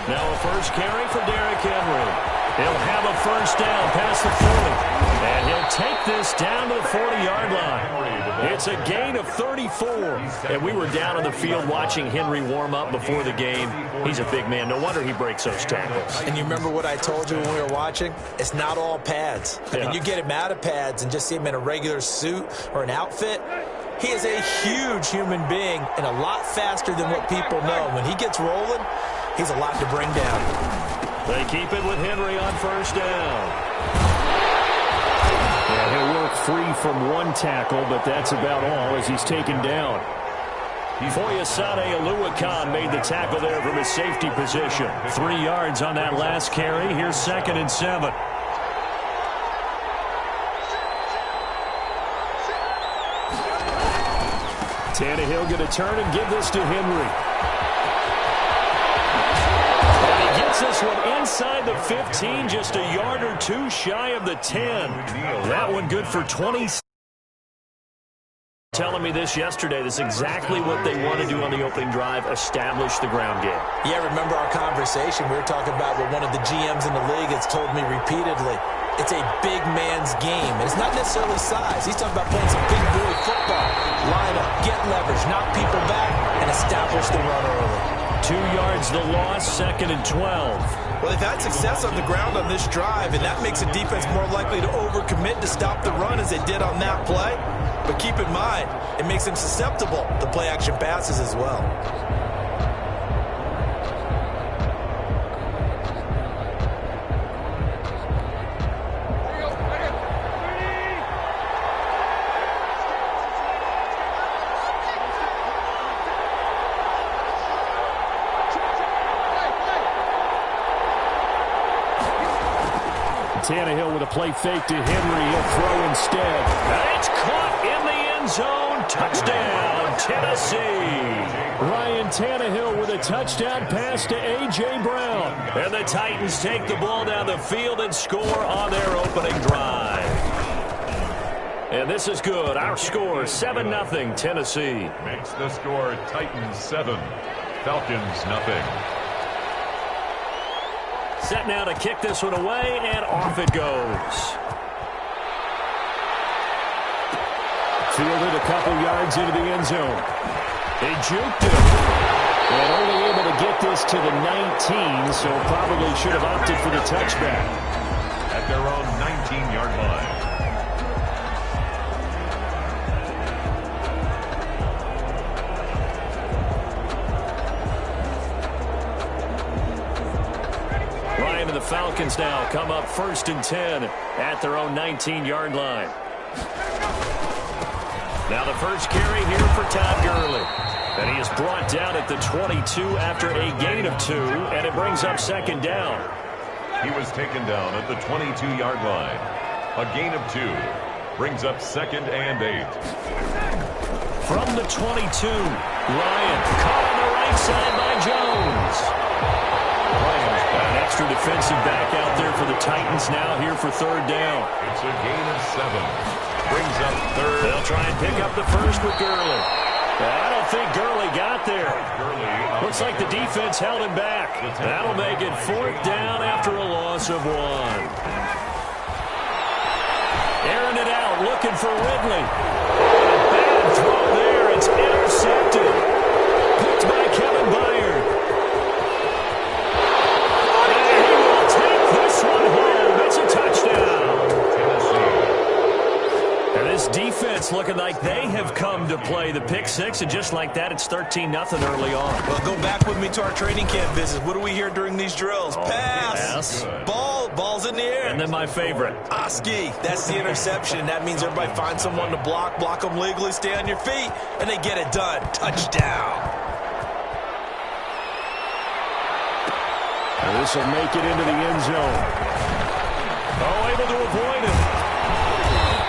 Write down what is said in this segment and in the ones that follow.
Now a first carry for Derrick Henry. He'll have a first down past the 40. And he'll take this down to the 40-yard line. It's a gain of 34. And we were down on the field watching Henry warm up before the game. He's a big man. No wonder he breaks those tackles. And you remember what I told you when we were watching? It's not all pads. I mean, you get him out of pads and just see him in a regular suit or an outfit. He is a huge human being and a lot faster than what people know. When he gets rolling, he's a lot to bring down. They keep it with Henry on first down. Yeah, he'll work free from one tackle, but that's about all as he's taken down. Foyesade Oluwakan made the tackle there from his safety position. 3 yards on that last carry. Here's 2nd and 7. Tannehill going to turn and give this to Henry. This one inside the 15, just a yard or two shy of the 10. That one good for 20. Telling me this yesterday, this is exactly what they want to do on the opening drive, establish the ground game. Yeah, remember our conversation? We were talking about what one of the GMs in the league has told me repeatedly. It's a big man's game, and it's not necessarily size. He's talking about playing some big boy football. Line up, get leverage, knock people back, and establish the run early. 2 yards the loss, 2nd and 12. Well, they've had success on the ground on this drive, and that makes a defense more likely to overcommit to stop the run as they did on that play. But keep in mind, it makes them susceptible to play-action passes as well. Tannehill with a play fake to Henry. He'll throw instead. It's caught in the end zone. Touchdown, Tennessee. Ryan Tannehill with a touchdown pass to A.J. Brown. And the Titans take the ball down the field and score on their opening drive. And this is good. Our score, 7-0, Tennessee. Makes the score Titans 7, Falcons 0. Set now to kick this one away, and off it goes. Fielded a couple yards into the end zone. They juked it. And only able to get this to the 19, so probably should have opted for the touchback. At their own 19-yard line. And the Falcons now come up 1st and 10 at their own 19-yard line. Now the first carry here for Todd Gurley. And he is brought down at the 22 after a gain of 2, and it brings up 2nd down. He was taken down at the 22-yard line. A gain of 2 brings up 2nd and 8. From the 22, Ryan caught on the right side by Jones. An extra defensive back out there for the Titans now here for 3rd down. It's a gain of 7. Brings up 3rd. They'll try and pick up the first with Gurley. I don't think Gurley got there. Looks like the defense held him back. That'll make it 4th down after a loss of 1. Airing it out, looking for Ridley. A bad throw there. It's intercepted. Picked by Kevin Byard. Defense looking like they have come to play the pick 6, and just like that, it's 13-0 early on. Well, go back with me to our training camp visit. What do we hear during these drills? Pass. Ball's in the air. And then my favorite. Oski. That's the interception. That means everybody finds someone to block them legally, stay on your feet, and they get it done. Touchdown. This will make it into the end zone. Oh, able to avoid it.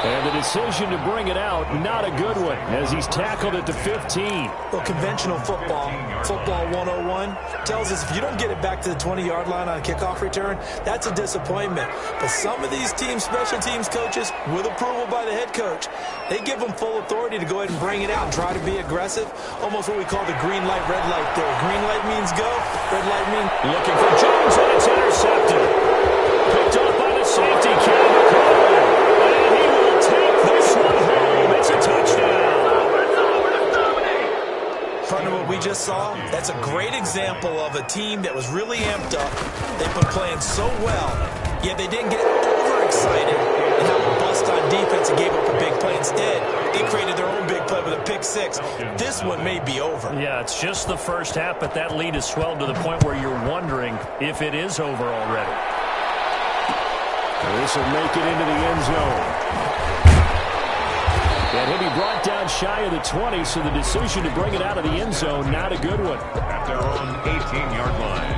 And the decision to bring it out, not a good one, as he's tackled at the 15. Well, conventional football 101, tells us if you don't get it back to the 20-yard line on a kickoff return, that's a disappointment. But some of these teams, special teams coaches, with approval by the head coach, they give them full authority to go ahead and bring it out and try to be aggressive. Almost what we call the green light, red light theory. Green light means go, red light means looking for Jones, and it's intercepted. Picked up by the safety, Kevin McCollum. And he will take this one home. It's a touchdown. Partner, what we just saw, that's a great example of a team that was really amped up. They've been playing so well, yet they didn't get overexcited and have a bust on defense and gave up a big play. Instead, they created their own big play with a pick six. This one may be over. Yeah, it's just the first half, but that lead has swelled to the point where you're wondering if it is over already. This will make it into the end zone. And he'll be brought down shy of the 20, so the decision to bring it out of the end zone, not a good one. At their own 18-yard line.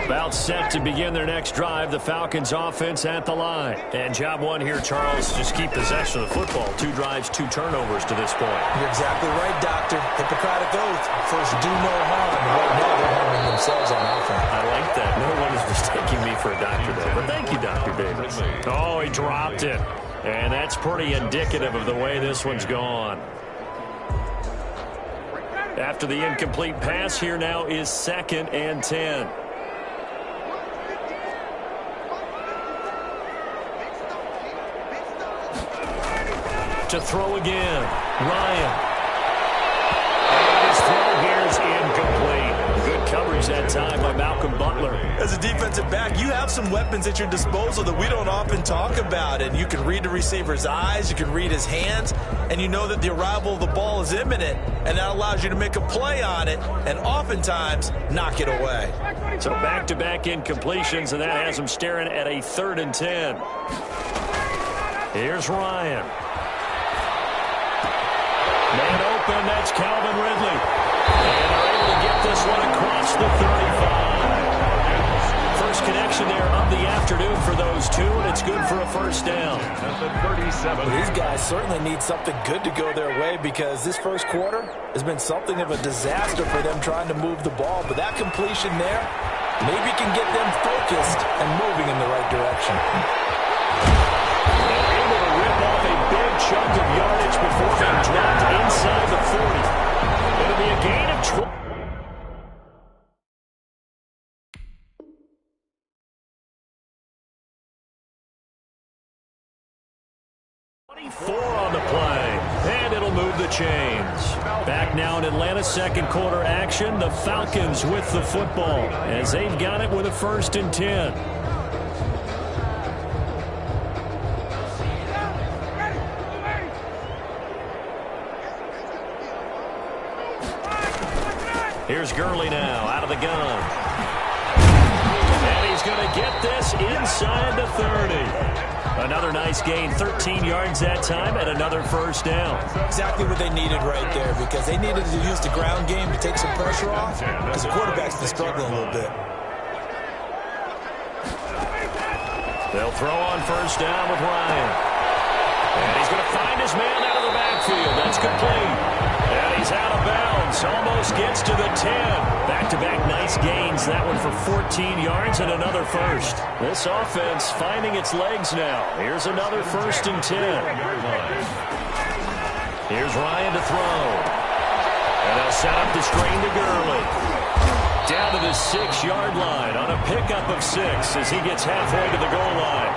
About set to begin their next drive, the Falcons offense at the line. And job one here, Charles, just keep possession of the football. 2 drives, 2 turnovers to this point. You're exactly right, Doctor. Hippocratic oath. First, do no harm. Right now, they're harming themselves on offense. I like that. No one is mistaking me for a doctor there. But thank you, Dr. Davis. Oh, he dropped it. And that's pretty indicative of the way this one's gone. After the incomplete pass, here now is 2nd and 10. To throw again, Ryan. And his throw here is incomplete. Good coverage that time by Malcolm Butler. As a defensive back, you have some weapons at your disposal that we don't often talk about. And you can read the receiver's eyes, you can read his hands, and you know that the arrival of the ball is imminent, and that allows you to make a play on it and oftentimes knock it away. So back-to-back incompletions, and that has him staring at a 3rd and 10. Here's Ryan. Man open, that's Calvin Ridley. And they're able to get this one across the 35. First connection there of the afternoon for those two, and it's good for a first down. At the 37. Well, these guys certainly need something good to go their way because this first quarter has been something of a disaster for them trying to move the ball. But that completion there maybe can get them focused and moving in the right direction. Chunk of yardage before being dropped inside the 40. It'll be a gain of 24 on the play, and it'll move the chains. Back now in Atlanta's second quarter action, the Falcons with the football as they've got it with a 1st and 10. Here's Gurley now, out of the gun. And he's going to get this inside the 30. Another nice gain, 13 yards that time, and another first down. Exactly what they needed right there because they needed to use the ground game to take some pressure off because the quarterback's been struggling a little bit. They'll throw on first down with Ryan. And he's going to find his man out of the backfield. That's complete. And he's out of bounds. Almost gets to the 10. Back-to-back nice gains. That one for 14 yards and another first. This offense finding its legs now. Here's another 1st and 10. Here's Ryan to throw. And they'll set up the screen to Gurley. Down to the 6-yard line on a pickup of 6 as he gets halfway to the goal line.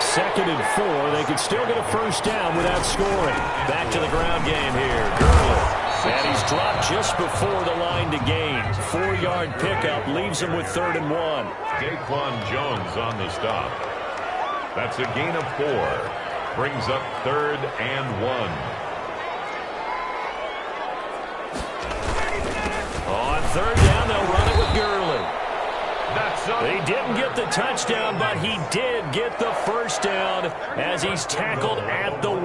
2nd and 4. They could still get a first down without scoring. Back to the ground game here. Gurley. And he's dropped just before the line to gain. 4-yard pickup leaves him with 3rd and 1. Daquan Jones on the stop. That's a gain of 4. Brings up 3rd and 1. On 3rd down, they'll run it with Gurley. He didn't get the touchdown, but he did get the first down as he's tackled at the 1.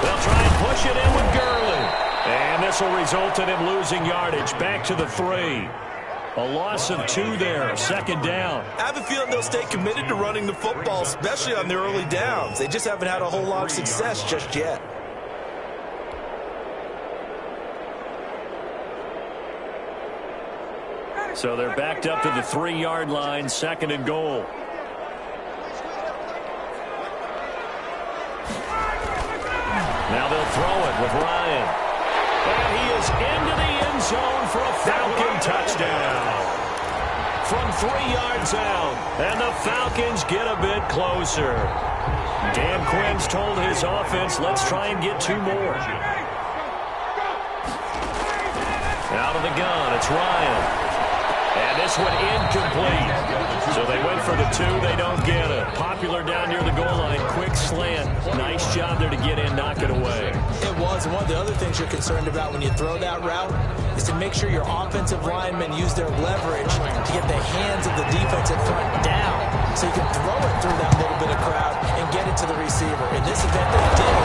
They'll try and push it in with Gurley. And this will result in him losing yardage. Back to the 3. A loss of 2 there, second down. I have a feeling they'll stay committed to running the football, especially on their early downs. They just haven't had a whole lot of success just yet. So they're backed up to the 3-yard line, second and goal. Now they'll throw it with Ryan. And he is into the end zone for a Falcon touchdown. From 3 yards out, and the Falcons get a bit closer. Dan Quinn's told his offense, let's try and get 2 more. Out of the gun, it's Ryan. And this one incomplete. So they went for the 2. They don't get it. Popular down near the goal line. Quick slant. Nice job there to get in, knock it away. It was. And one of the other things you're concerned about when you throw that route is to make sure your offensive linemen use their leverage to get the hands of the defensive front down so you can throw it through that little bit of crowd and get it to the receiver. In this event, they did.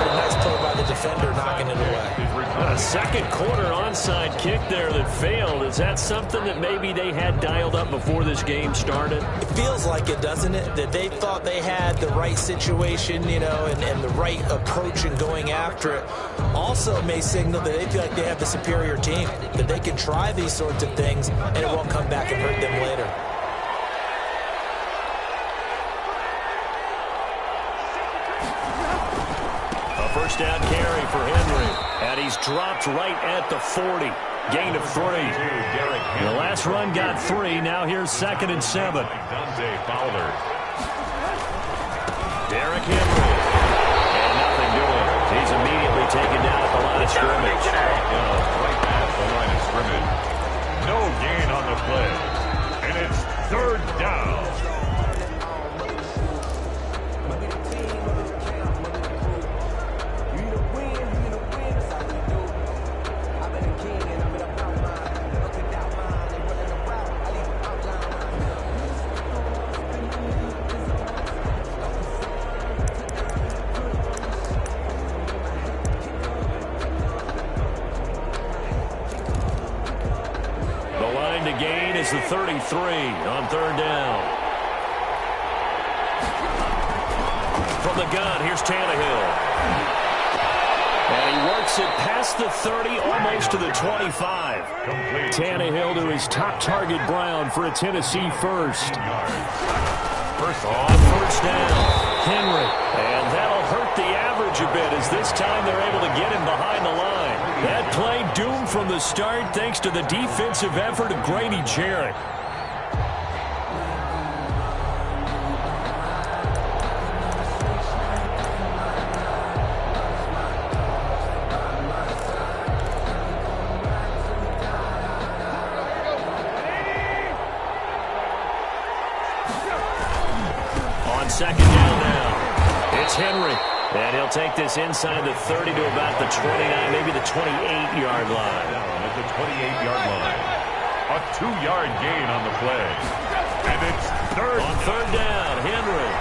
But a nice play by the defender knocking it away. A second quarter onside kick there that failed. Is that something that maybe they had dialed up before this game started? It feels like it, doesn't it? That they thought they had the right situation, you know, and the right approach in going after it. Also may signal that they feel like they have the superior team, that they can try these sorts of things and it won't come back and hurt them later. A first down carry for Henry. And he's dropped right at the 40. Gain of 3. The last run got 3. Now here's 2nd and 7. Derrick Henry. And nothing doing. He's immediately taken down at the line of scrimmage. Right past the line of scrimmage. No gain on the play. And it's 3rd down. The 33 on 3rd down. From the gun, here's Tannehill. And he works it past the 30, almost to the 25. Tannehill to his top target, Brown, for a Tennessee first. On first down, Henry. And that'll hurt the average a bit as this time they're able to get him behind the line. That play doomed from the start thanks to the defensive effort of Grady Jarrett. On 2nd down now, it's Henry. And he'll take this inside the 30 to about the 29, maybe the 28-yard line. At the 28-yard line. A 2-yard gain on the play. And it's 3rd. On 3rd down, Henry.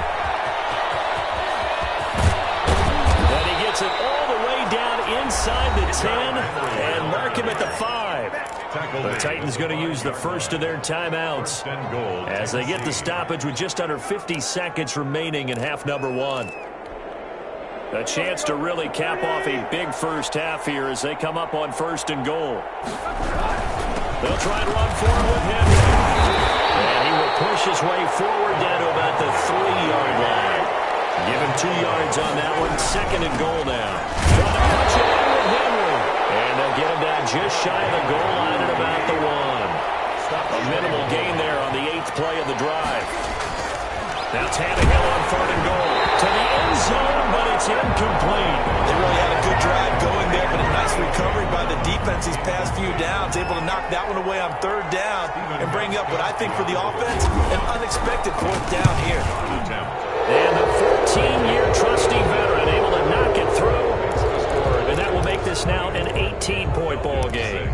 And he gets it all the way down inside the 10 and mark him at the 5. The Titans going to use the first of their timeouts as they get the stoppage with just under 50 seconds remaining in half number 1. A chance to really cap off a big first half here as they come up on 1st and goal. They'll try and run forward with Henry. And he will push his way forward down to about the 3-yard line. Give him 2 yards on that one. 2nd and goal now. Trying to punch it in with Henry. And they'll get him down just shy of the goal line at about the 1. A minimal gain there on the 8th play of the drive. Now Tannehill on 3rd and goal. To the end zone, but it's incomplete. They really had a good drive going there, but a nice recovery by the defense these past few downs. Able to knock that one away on 3rd down and bring up what I think for the offense, an unexpected 4th down here. And the 14-year trusty veteran able to knock it through. And that will make this now an 18-point ball game.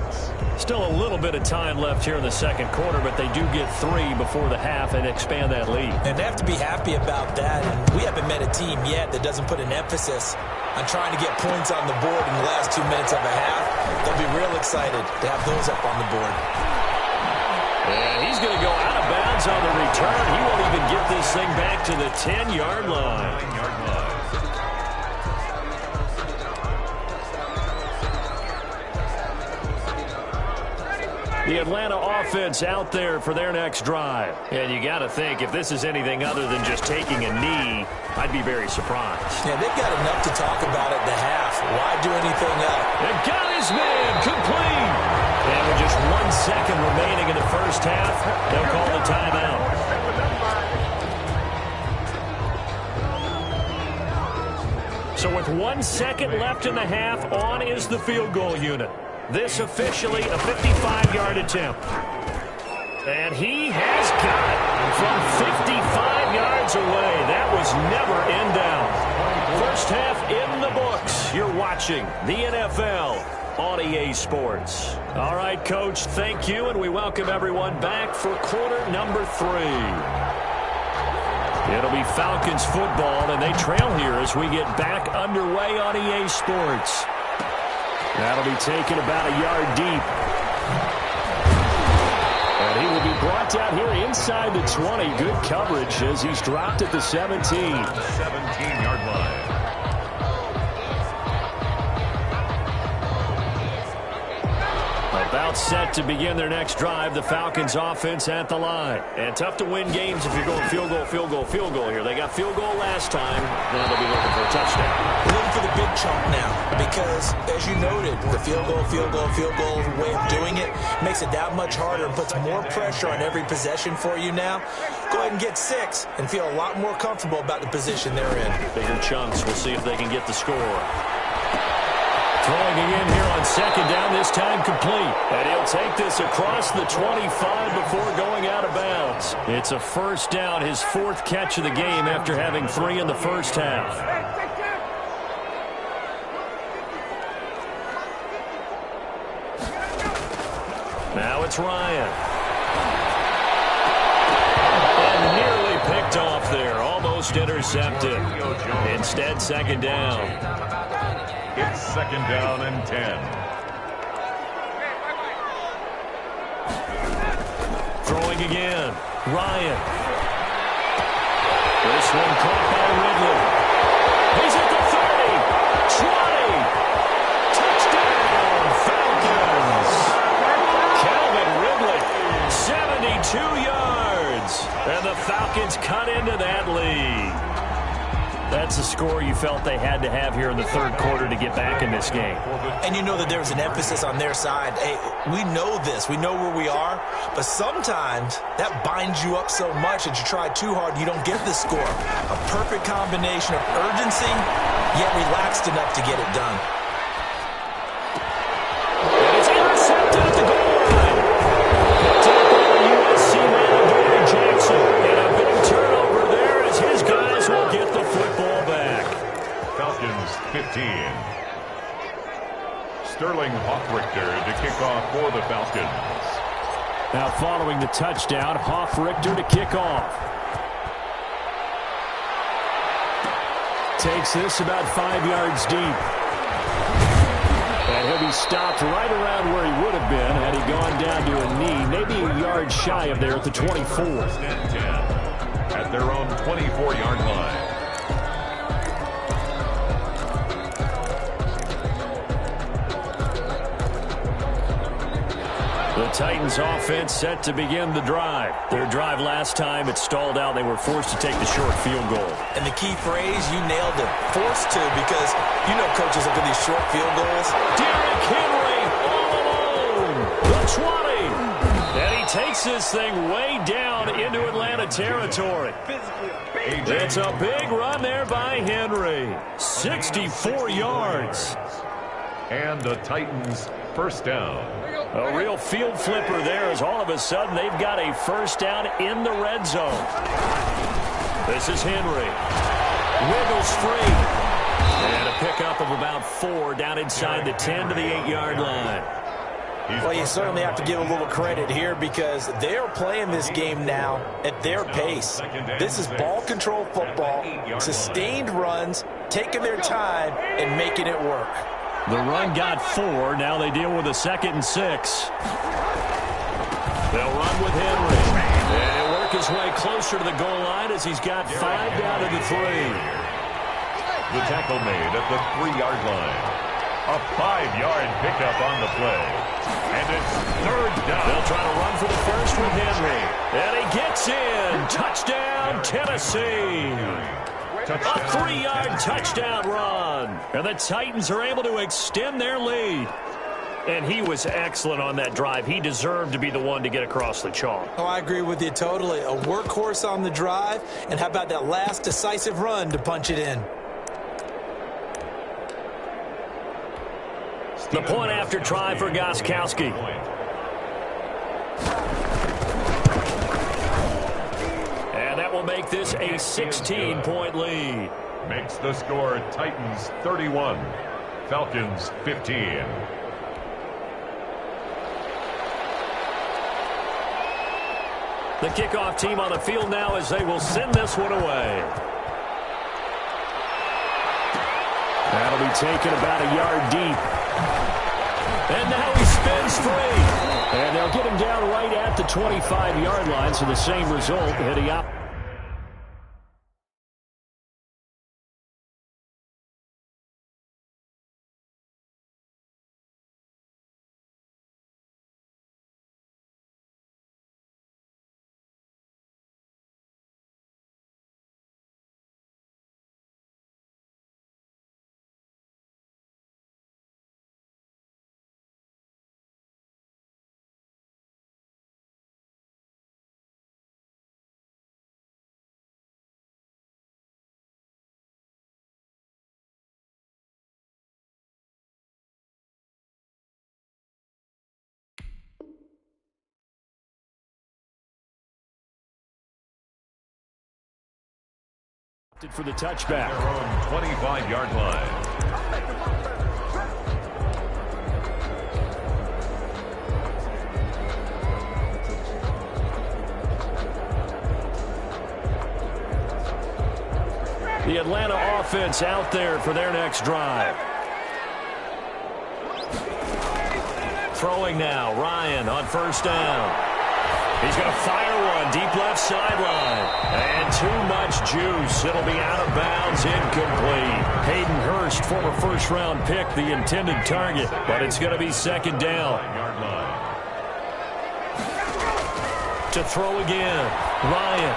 Still a little bit of time left here in the second quarter, but they do get 3 before the half and expand that lead. And they have to be happy about that. And we haven't met a team yet that doesn't put an emphasis on trying to get points on the board in the last 2 minutes of a half. They'll be real excited to have those up on the board. And he's going to go out of bounds on the return. He won't even get this thing back to the 10-yard line. The Atlanta offense out there for their next drive. And you got to think, if this is anything other than just taking a knee, I'd be very surprised. Yeah, they've got enough to talk about at the half. Why do anything else? And got his man complete. And with just 1 second remaining in the first half, they'll call the timeout. So with 1 second left in the half, on is the field goal unit. This officially a 55-yard attempt. And he has got it from 55 yards away. That was never in doubt. First half in the books. You're watching the NFL on EA Sports. All right, Coach, thank you, and we welcome everyone back for quarter number 3. It'll be Falcons football, and they trail here as we get back underway on EA Sports. That'll be taken about a yard deep. And he will be brought down here inside the 20. Good coverage as he's dropped at the 17. 17-yard line. About set to begin their next drive. The Falcons offense at the line. And tough to win games if you're going field goal, field goal, field goal here. They got field goal last time. Now they'll be looking for a touchdown. Looking for the big chunk now because, as you noted, the field goal way of doing it makes it that much harder and puts more pressure on every possession for you now. Go ahead and get 6 and feel a lot more comfortable about the position they're in. Bigger chunks. We'll see if they can get the score. Throwing again here on second down, this time complete. And he'll take this across the 25 before going out of bounds. It's a first down, his 4th catch of the game after having 3 in the first half. Now it's Ryan. And nearly picked off there, almost intercepted. Instead, second down. It's second down and 10. Throwing again. Ryan. This one caught by Ridley. He's at the 30. 20. Touchdown, Falcons. Calvin Ridley. 72 yards. And the Falcons cut into that lead. That's a score you felt they had to have here in the third quarter to get back in this game. And you know that there's an emphasis on their side. Hey, we know this. We know where we are. But sometimes that binds you up so much that you try too hard, you don't get the score. A perfect combination of urgency, yet relaxed enough to get it done. And it's intercepted at the goal line. Picked up by the USC man, Adoree Jackson. And a big turnover there as his guys will get the football back. Falcons 15. Sterling Hoffrichter to kick off for the Falcons. Now following the touchdown, Hoffrichter to kick off. Takes this about 5 yards deep. And he'll be stopped right around where he would have been had he gone down to a knee, maybe a yard shy of there at the 24. At their own 24-yard line. The Titans offense set to begin the drive. Their drive last time, it stalled out. They were forced to take the short field goal. And the key phrase, you nailed it. Forced to, because you know coaches look at these short field goals. Derrick Henry all alone. The 20. And he takes this thing way down into Atlanta territory. It's a big run there by Henry. 64 yards. And the Titans first down. A real field flipper there as all of a sudden they've got a first down in the red zone. This is Henry. Wiggles free. And a pickup of about 4 down inside the 10 to the 8-yard line. Well, you certainly have to give a little credit here because they're playing this game now at their pace. This is ball control football, sustained runs, taking their time, and making it work. The run got 4. Now they deal with a 2nd and 6. They'll run with Henry. And he'll work his way closer to the goal line as he's got 5 down to the 3. The tackle made at the 3-yard line. A 5-yard pickup on the play. And it's 3rd down. They'll try to run for the first with Henry. And he gets in. Touchdown, Tennessee. A 3-yard touchdown run. And the Titans are able to extend their lead. And he was excellent on that drive. He deserved to be the one to get across the chalk. Oh, I agree with you totally. A workhorse on the drive. And how about that last decisive run to punch it in? The point after try for Gostkowski. And that will make this a 16-point lead. Makes the score Titans 31, Falcons 15. The kickoff team on the field now as they will send this one away. That'll be taken about a yard deep. And now he spins free. And they'll get him down right at the 25-yard line, so the same result heading up. For the touchback. Their own 25-yard line. The Atlanta offense out there for their next drive. Throwing now, Ryan on 1st down. He's going to fire one deep left sideline. And too much juice. It'll be out of bounds, incomplete. Hayden Hurst, former first-round pick, the intended target. But it's going to be 2nd down. To throw again, Ryan.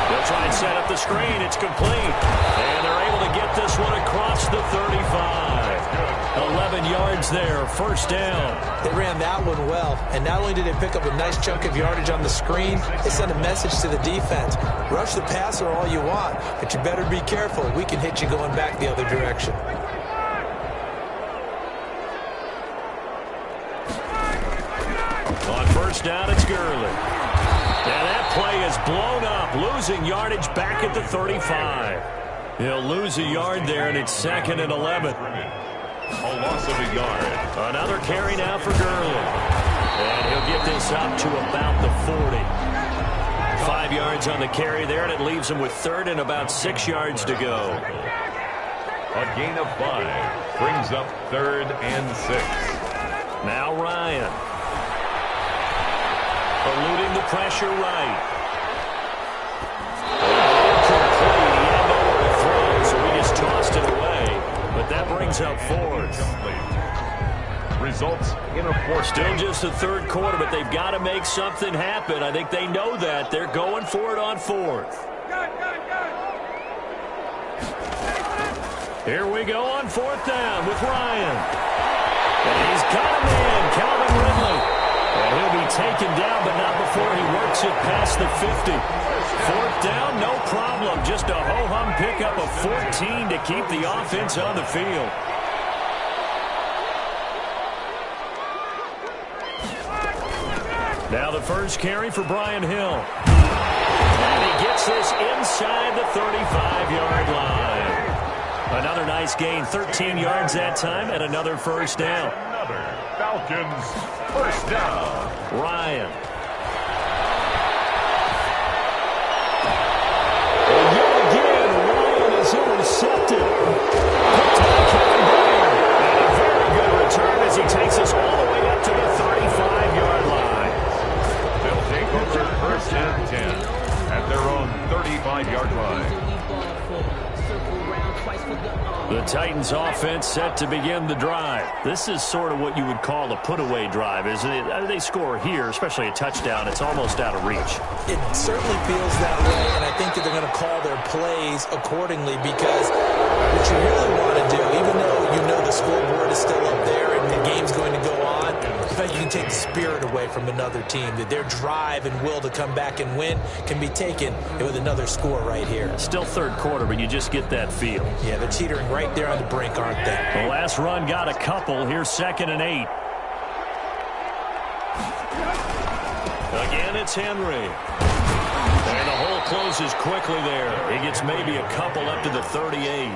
They'll try and set up the screen. It's complete. And they're able to get this one across the 35. 11 yards there, 1st down. They ran that one well, and not only did they pick up a nice chunk of yardage on the screen, they sent a message to the defense. Rush the passer all you want, but you better be careful. We can hit you going back the other direction. On 1st down, it's Gurley. And that play is blown up, losing yardage back at the 35. He'll lose a yard there, and it's 2nd and 11. A loss of a yard. Another carry now for Gurley. And he'll get this up to about the 40. 5 yards on the carry there, and it leaves him with 3rd and about 6 yards to go. A gain of 5 brings up 3rd and 6. Now Ryan. Eluding the pressure right. Incomplete. He had nowhere to throw, so he just tossed it away. But that brings up 4th. Results in a 4th. Still just the 3rd quarter, but they've got to make something happen. I think they know that. They're going for it on 4th. Here we go on 4th down with Ryan. And he's got him in, Calvin Ridley. And he'll be taken down, but not before he works it past the 50. 4th down, no problem. Just a ho-hum pickup of 14 to keep the offense on the field. Now the first carry for Brian Hill. And he gets this inside the 35-yard line. Another nice gain, 13 yards that time, and another first down. Another Falcons first down. Ryan. And yet again, Ryan is intercepted. Picked by Kevin Byard. And a very good return as he takes us all the way up to the 35-yard line. They'll take over first and 10 at their own 35-yard line. The Titans offense set to begin the drive. This is sort of what you would call a put-away drive, isn't it? They score here, especially a touchdown. It's almost out of reach. It certainly feels that way, and I think that they're going to call their plays accordingly because what you really want to do, even though you know the scoreboard is still up there and the game's going to go on, I think you can take the spirit away from another team, that their drive and will to come back and win can be taken with another score right here. Still third quarter, but you just get that feel. Yeah, they're teetering right there on the brink, aren't they? The last run got a couple. Here's 2nd and 8. Again, it's Henry. And the hole closes quickly there. He gets maybe a couple up to the 38.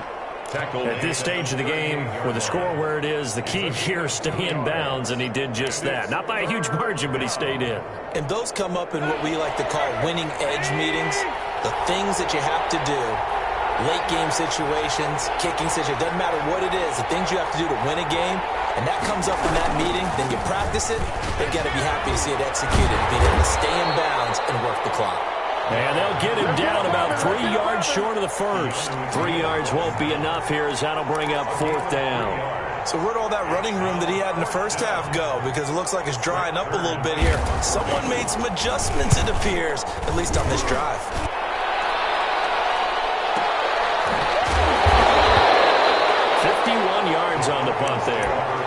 At this stage of the game, with the score where it is, the key here is stay in bounds, and he did just that. Not by a huge margin, but he stayed in. And those come up in what we like to call winning edge meetings. The things that you have to do, late game situations, kicking situations, doesn't matter what it is, the things you have to do to win a game, and that comes up in that meeting, then you practice it, they've got to be happy to see it executed, being able to stay in bounds and work the clock. And they'll get him down about 3 yards short of the first. 3 yards won't be enough here as that'll bring up 4th down. So where'd all that running room that he had in the first half go? Because it looks like it's drying up a little bit here. Someone made some adjustments, it appears, at least on this drive. On the punt there.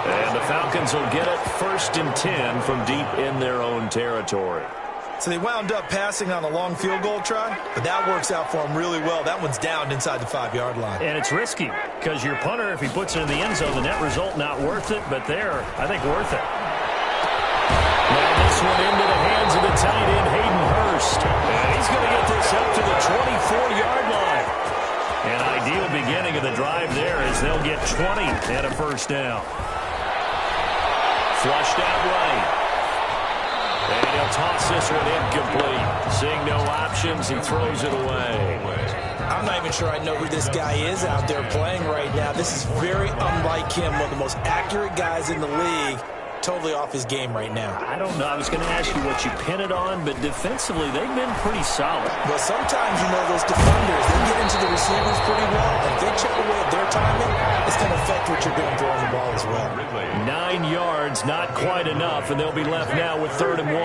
And the Falcons will get it 1st and 10 from deep in their own territory. So they wound up passing on a long field goal try, but that works out for them really well. That one's down inside the 5-yard line. And it's risky because your punter, if he puts it in the end zone, the net result not worth it, but there, I think worth it. Now this one into the hands of the tight end, Hayden Hurst. And he's going to get this up to the 24-yard line. An ideal beginning of the drive there as they'll get 20 and a first down. Flushed out right. And he'll toss this one incomplete. Seeing no options, he throws it away. I'm not even sure I know who this guy is out there playing right now. This is very unlike him, one of the most accurate guys in the league. Totally off his game right now. I don't know. I was going to ask you what you pin it on, but defensively, they've been pretty solid. Well, sometimes, you know, those defenders, they get into the receivers pretty well. If they chip away at their timing, it's going to affect what you're doing throwing the ball as well. 9 yards, not quite enough, and they'll be left now with 3rd and 1.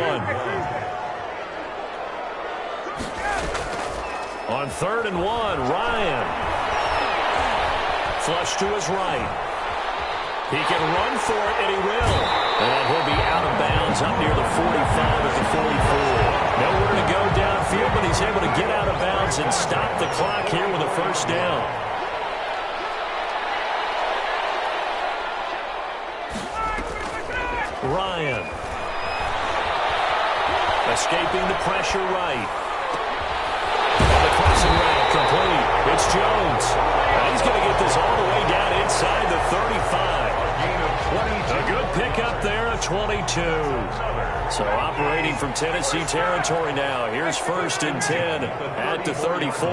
On 3rd and 1, Ryan. Flush to his right. He can run for it, and he will. And he'll be out of bounds up near the 45 at the 44. Nowhere to go downfield, but he's able to get out of bounds and stop the clock here with a first down. Ryan. Escaping the pressure right. And the crossing route complete. It's Jones. And he's going to get this all the way down inside the 35. A good pickup there, a 22. So operating from Tennessee territory now. Here's 1st and 10 at the 34.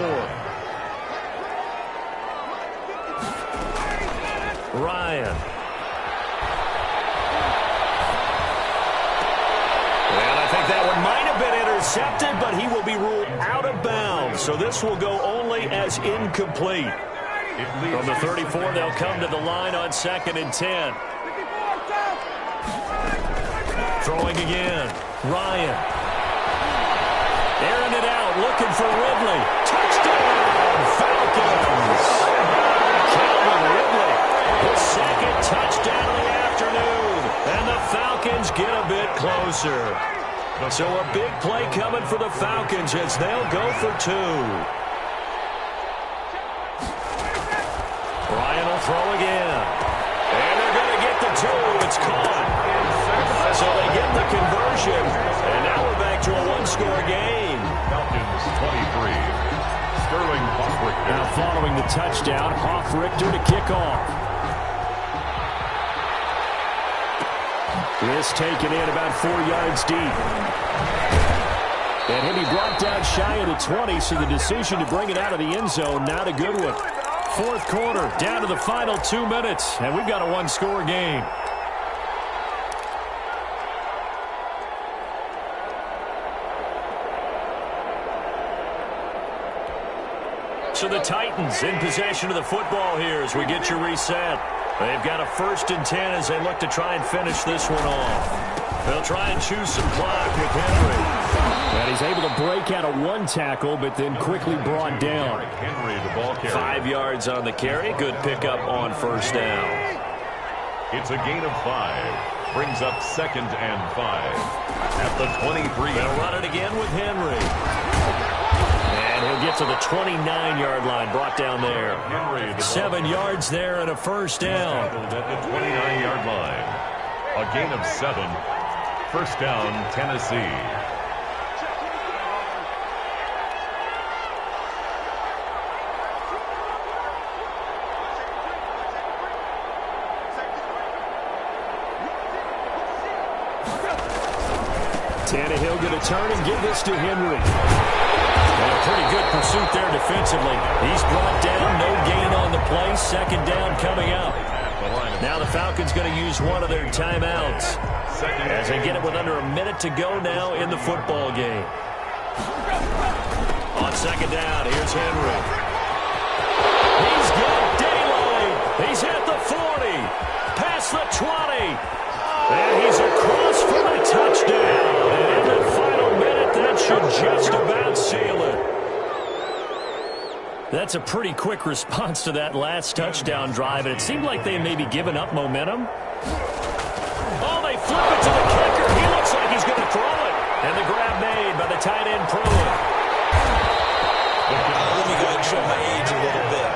Ryan. And I think that one might have been intercepted, but he will be ruled out of bounds. So this will go only as incomplete. From the 34, they'll come to the line on 2nd and 10. Throwing again. Ryan. Airing it out, looking for Ridley. Touchdown, Falcons. Calvin Ridley, his 2nd touchdown of the afternoon. And the Falcons get a bit closer. So a big play coming for the Falcons as they'll go for 2. Ryan will throw again. And they're going to get the 2. It's caught. So they get the conversion. And now we're back to a one-score game. Falcons 23. Sterling Boswick. Now following the touchdown. Hoff-Richter to kick off. This taken in about 4 yards deep. And he'll be brought down shy of the 20, so the decision to bring it out of the end zone, not a good one. Fourth quarter, down to the final 2 minutes, and we've got a one-score game. So the Titans in possession of the football here as we get you reset. They've got a 1st and 10 as they look to try and finish this one off. They'll try and choose some clock with Henry. And he's able to break out of one tackle, but then quickly brought down. Henry, the ball carrier. 5 yards on the carry. Good pickup on first down. It's a gain of 5. Brings up 2nd and 5. At the 23. They'll run it again with Henry. And he'll get to the 29-yard line, brought down there. Henry, 7 yards there and a first down. At the 29-yard line. A gain of 7. First down, Tennessee. Tannehill going to turn and give this to Henry. And a pretty good pursuit there defensively. He's brought down, no gain on the play. Second down coming out. Now the Falcons going to use one of their timeouts as they get it with under a minute to go now in the football game. On second down, here's Henry. He's got daylight. He's at the 40, past the 20. And he's across for the touchdown. And in the final minute, that should just about seal it. That's a pretty quick response to that last touchdown drive, and it seemed like they had maybe given up momentum. Oh, they flip it to the kicker. He looks like he's going to throw it. And the grab made by the tight end Pruitt. Let me go ahead and show my age a little bit.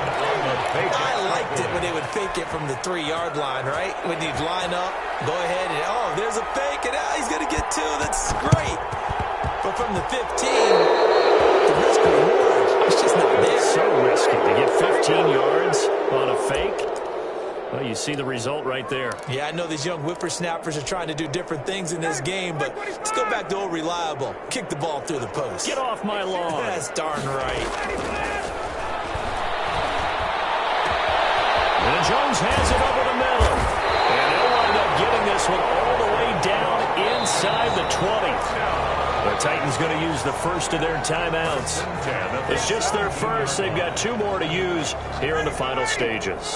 I liked it when they would fake it from the 3-yard line, right? When you'd line up, go ahead and, oh, there's a fake, and he's going to get 2. That's great. But from the 15, the risk reward, it's just not there. So risky to get 15 yards on a fake. Well, you see the result right there. Yeah, I know these young whippersnappers are trying to do different things in this game, but let's go back to old reliable. Kick the ball through the post. Get off my lawn. That's darn right. And Jones has it over the middle. And they'll wind up getting this one all the way down inside the 20. The Titans going to use the first of their timeouts. It's just their first. They've got 2 more to use here in the final stages.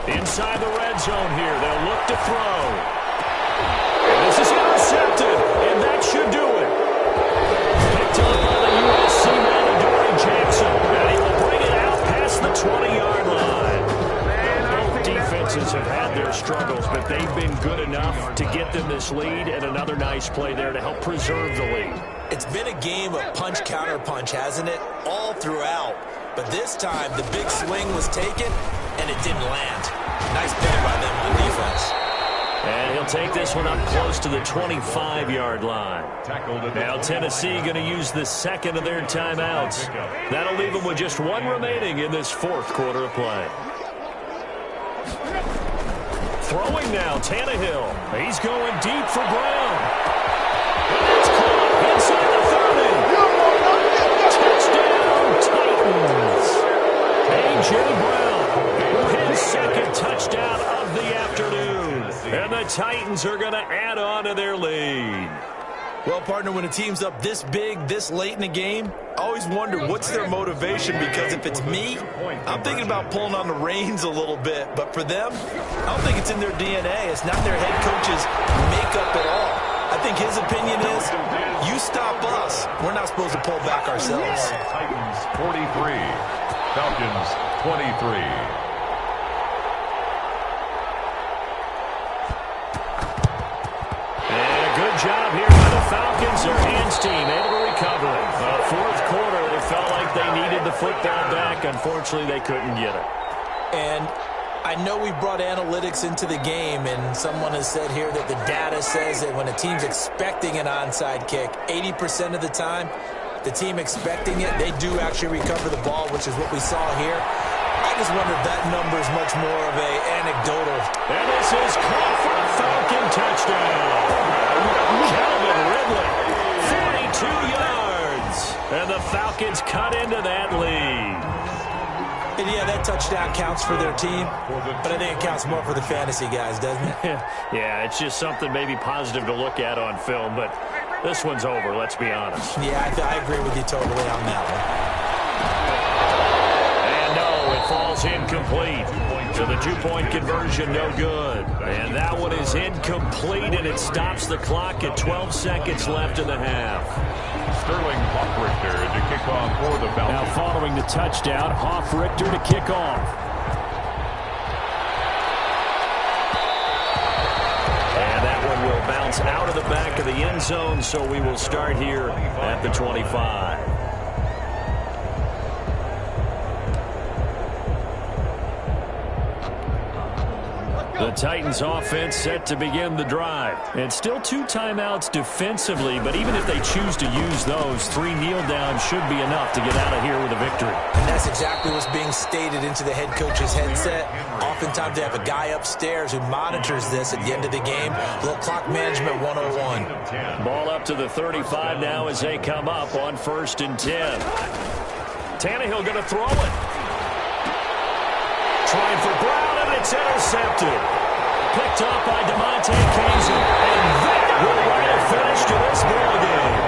Inside the red zone here. They'll look to throw. And this is intercepted. And that should do it. Picked up by the USC man, Jackson. And he will bring it out past the 20-yard line. Both defenses have had their struggles, but they've been good enough to get them this lead, and another nice play there to help preserve the lead. It's been a game of punch-counter-punch, hasn't it? All throughout. But this time, the big swing was taken, and it didn't land. Nice play by them on defense. And he'll take this one up close to the 25-yard line. Now Tennessee going to use the second of their timeouts. That'll leave them with just 1 remaining in this fourth quarter of play. Throwing now, Tannehill. He's going deep for Brown. And it's caught inside the 30. Touchdown, Titans. A.J. Brown, his second touchdown of the afternoon. And the Titans are going to add on to their lead. Well, partner, when a team's up this big, this late in the game, I always wonder what's their motivation, because if it's me, I'm thinking about pulling on the reins a little bit. But for them, I don't think it's in their DNA. It's not their head coach's makeup at all. I think his opinion is, you stop us, we're not supposed to pull back ourselves. Titans 43, Falcons 23. Good job here by the Falcons. Their hands team able to recover it. Fourth quarter, they felt like they needed the football back. Unfortunately, they couldn't get it. And I know we brought analytics into the game, and someone has said here that the data says that when a team's expecting an onside kick, 80% of the time, the team expecting it, they do actually recover the ball, which is what we saw here. I just wonder if that number is much more of a anecdotal. And this is caught for a Falcon touchdown. Calvin Ridley, 42 yards. And the Falcons cut into that lead. And yeah, that touchdown counts for their team, but I think it counts more for the fantasy guys, doesn't it? Yeah, it's just something maybe positive to look at on film, but this one's over, let's be honest. Yeah, I agree with you totally on that one. And no, it falls incomplete. So the two-point conversion, no good. And that one is incomplete, and it stops the clock at 12 seconds left in the half. Sterling Hoffrichter to kick off for the Falcons. Now following the touchdown, Hoffrichter to kick off. And that one will bounce out of the back of the end zone, so we will start here at the 25. The Titans offense set to begin the drive. And still 2 timeouts defensively, but even if they choose to use those, 3 kneel downs should be enough to get out of here with a victory. And that's exactly what's being stated into the head coach's headset. Oftentimes they have a guy upstairs who monitors this at the end of the game. A little clock management 101. Ball up to the 35 now as they come up on 1st and 10. Tannehill going to throw it. Trying for Brown, and it's intercepted. Picked up by DeMonte Kazin. And that will write a finish to this ball game.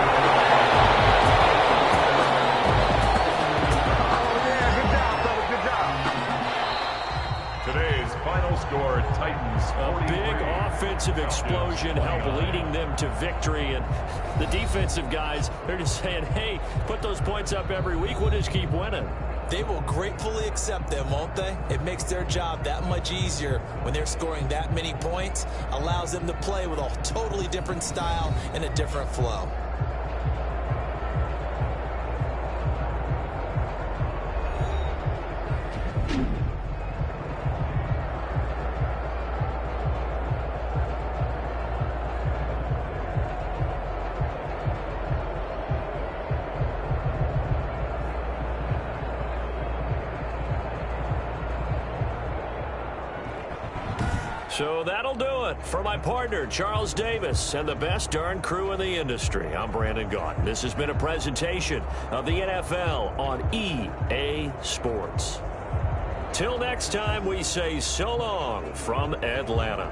Today's final score, Titans. A big offensive explosion helped leading them to victory. And the defensive guys, they're just saying, hey, put those points up every week. We'll just keep winning. They will gratefully accept them, won't they? It makes their job that much easier when they're scoring that many points. Allows them to play with a totally different style and a different flow. So that'll do it for my partner, Charles Davis, and the best darn crew in the industry. I'm Brandon Gaudin. This has been a presentation of the NFL on EA Sports. Till next time, we say so long from Atlanta.